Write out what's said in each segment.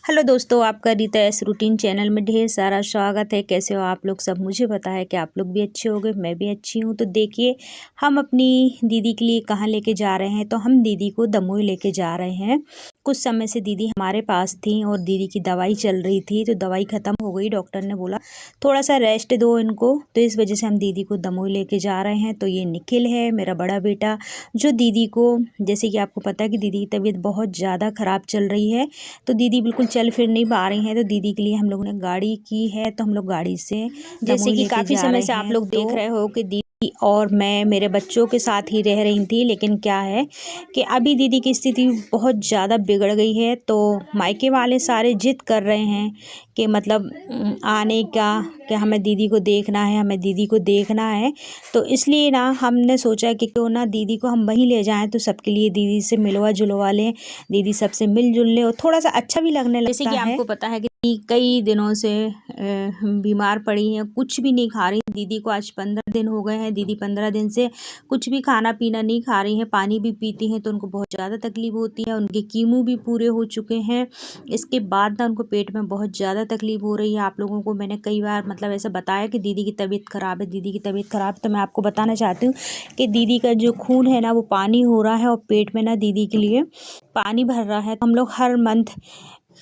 Hello दोस्तों, आपका Rita S routine channel में ढेर सारा स्वागत है। कैसे हो आप लोग सब? मुझे पता है कि आप लोग भी अच्छे होंगे, मैं भी अच्छी हूँ। तो देखिए, हम अपनी दीदी के लिए कहाँ लेके जा रहे हैं। तो हम दीदी को दमोई लेके जा रहे हैं। कुछ समय से दीदी हमारे पास थी और दीदी की दवाई चल रही थी, तो दवाई ख़त्म हो गई। डॉक्टर ने बोला थोड़ा सा रेस्ट दो इनको, तो इस वजह से हम दीदी को दमोई लेके जा रहे हैं। तो ये निखिल है मेरा बड़ा बेटा, जो दीदी को, जैसे कि आपको पता है कि दीदी की तबीयत बहुत ज़्यादा ख़राब चल रही है, तो दीदी बिल्कुल चल फिर नहीं पा रही हैं। तो दीदी के लिए हम लोगों ने गाड़ी की है, तो हम लोग गाड़ी से जैसे कि काफ़ी समय से आप लोग देख रहे हो कि दीदी और मैं मेरे बच्चों के साथ ही रह रही थी। लेकिन क्या है कि अभी दीदी की स्थिति बहुत ज़्यादा बिगड़ गई है, तो मायके वाले सारे जिद कर रहे हैं कि मतलब आने का, कि हमें दीदी को देखना है, हमें दीदी को देखना है। तो इसलिए ना हमने सोचा कि क्यों ना दीदी को हम वहीं ले जाएं, तो सबके लिए दीदी से मिलवा जुलवा लें, दीदी सबसे मिलजुल ले और थोड़ा सा अच्छा भी लगने लगता है। जैसे कि आपको पता है कि कई दिनों से बीमार पड़ी हैं, कुछ भी नहीं खा रही दीदी को। आज 15 दिन हो गए हैं, दीदी 15 दिन से कुछ भी खाना पीना नहीं खा रही हैं, पानी भी पीती हैं तो उनको बहुत ज़्यादा तकलीफ होती है। उनके कीमो भी पूरे हो चुके हैं, इसके बाद ना उनको पेट में बहुत ज़्यादा तकलीफ हो रही है। आप लोगों को मैंने कई बार मतलब ऐसा बताया कि दीदी की तबीयत ख़राब है, दीदी की तबीयत ख़राब है। तो मैं आपको बताना चाहती हूँ कि दीदी का जो खून है ना वो पानी हो रहा है और पेट में ना दीदी के लिए पानी भर रहा है। हम लोग हर मंथ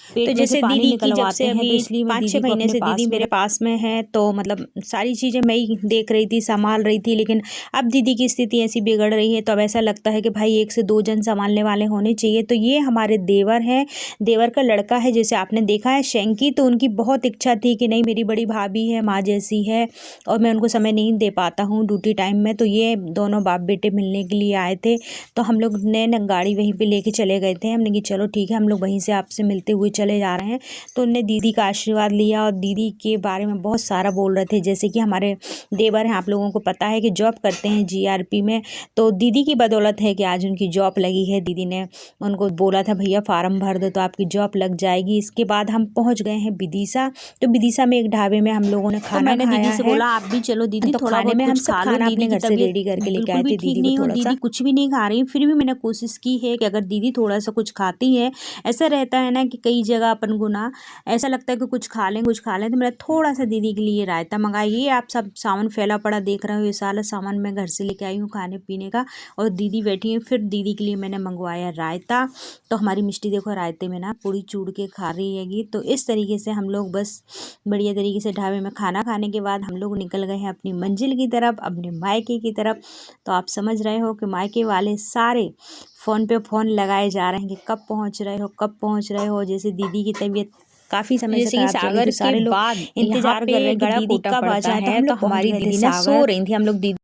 पेट में से पानी निकलवाते हैं, तो इसलिए 5-6 महीने से दीदी मेरे पास में है। तो मतलब सारी चीज़ें मैं ही देख रही थी, संभाल रही थी। लेकिन अब दीदी की स्थिति ऐसी बिगड़ रही है, तो अब ऐसा लगता है कि भाई 1 से 2 जन संभालने वाले होने चाहिए। तो ये हमारे देवर हैं, देवर का लड़का है, जैसे आपने देखा है शैंकी। तो उनकी बहुत इच्छा थी कि नहीं मेरी बड़ी भाभी है, माँ जैसी है, और मैं उनको समय नहीं दे पाता हूँ ड्यूटी टाइम में। तो ये दोनों बाप बेटे मिलने के लिए आए थे, तो हम लोग ने ना गाड़ी वहीं पर लेके चले गए थे। हमने कि चलो ठीक है, हम लोग वहीं से आपसे मिलते हुए चले जा रहे हैं। तो उनने दीदी का आशीर्वाद लिया और दीदी के बारे में बहुत सारा बोल रहे थे। जैसे कि हमारे देवर हैं, आप लोगों को पता है कि जॉब करते हैं जीआरपी में, तो दीदी की बदौलत है कि आज उनकी जॉब लगी है। दीदी ने उनको बोला था भैया फार्म भर दो तो आपकी जॉब लग जाएगी। इसके बाद हम पहुंच गए हैं विदिशा। तो विदिशा में एक ढाबे में हम लोगों ने खाना खाया है। दीदी से बोला आप भी चलो दीदी, तो खाने में हम सब खाना अपने घर से रेडी करके लेके आए थे। दीदी को दीदी कुछ भी नहीं खा रही, फिर भी मैंने कोशिश की है कि अगर दीदी थोड़ा सा कुछ खाती है, ऐसा रहता है ना कि कई जगह अपन को ना ऐसा लगता है कि कुछ खा लें कुछ खा लें। तो मैंने थोड़ा सा दीदी के लिए रायता मंगाया। ये आप सब सामान फैला पड़ा देख रहे हो, ये सारा सामान मैं घर से लेके आई हूँ खाने पीने का, और दीदी बैठी है। फिर दीदी के लिए मैंने मंगवाया रायता। तो हमारी मिष्टी देखो रायते में ना पूरी चूड़ के खा रही हैगी। तो इस तरीके से हम लोग बस बढ़िया तरीके से ढाबे में खाना खाने के बाद हम लोग निकल गए हैं अपनी मंजिल की तरफ, अपने मायके की तरफ। तो आप समझ रहे हो कि मायके वाले सारे फ़ोन पे फ़ोन लगाए जा रहे हैं कि कब पहुंच रहे हो, कब पहुंच रहे हो। जैसे दीदी की तबीयत काफ़ी समय से खराब चल रही, तो सारे लोग इंतजार कर रहे हैं कि दीदी कब आ जाए। तो हम लोग हमारी दीदी ना सो रही थी, हम लोग दीदी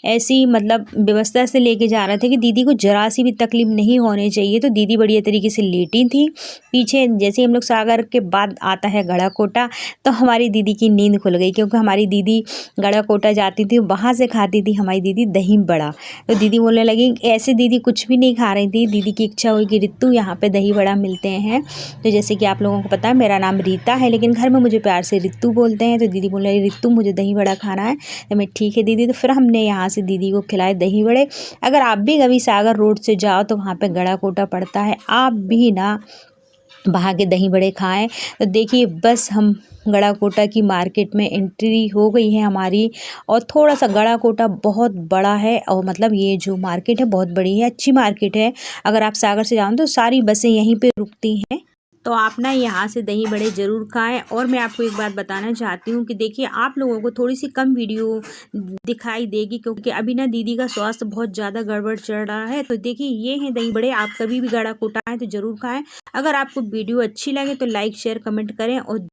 ऐसी मतलब व्यवस्था से लेके जा रहे थे कि दीदी को जरा सी भी तकलीफ नहीं होनी चाहिए। तो दीदी बढ़िया तरीके से लेटी थी। पीछे जैसे हम लोग सागर के बाद आता है गढ़ाकोटा, तो हमारी दीदी की नींद खुल गई, क्योंकि हमारी दीदी गढ़ाकोटा जाती थी, वहाँ से खाती थी हमारी दीदी दही बड़ा। तो दीदी बोलने लगी, ऐसे दीदी कुछ भी नहीं खा रही थी, दीदी की इच्छा हुई कि रित्तू यहाँ पे दही बड़ा मिलते हैं। तो जैसे कि आप लोगों को पता है मेरा नाम रीता है, लेकिन घर में मुझे प्यार से रित्तू बोलते हैं। तो दीदी बोल रही रित्तू मुझे दही बड़ा खाना है। तो मैं ठीक है दीदी। तो फिर हमने यहाँ से दीदी को खिलाए दही बड़े। अगर आप भी कभी सागर रोड से जाओ तो वहाँ पे गढ़ाकोटा पड़ता है, आप भी ना वहाँ के दही बड़े खाएं। तो देखिए बस हम गढ़ाकोटा की मार्केट में एंट्री हो गई है हमारी, और थोड़ा सा गढ़ाकोटा बहुत बड़ा है, और मतलब ये जो मार्केट है बहुत बड़ी है, अच्छी मार्केट है। अगर आप सागर से जाओ तो सारी बसें यहीं पे रुकती हैं, तो आप ना यहाँ से दही बड़े ज़रूर खाएं। और मैं आपको एक बात बताना चाहती हूँ कि देखिए आप लोगों को थोड़ी सी कम वीडियो दिखाई देगी, क्योंकि अभी ना दीदी का स्वास्थ्य बहुत ज़्यादा गड़बड़ चल रहा है। तो देखिए ये हैं दही बड़े, आप कभी भी गढ़ाकोटा आएँ तो ज़रूर खाएं। अगर आपको वीडियो अच्छी लगे तो लाइक शेयर कमेंट करें, और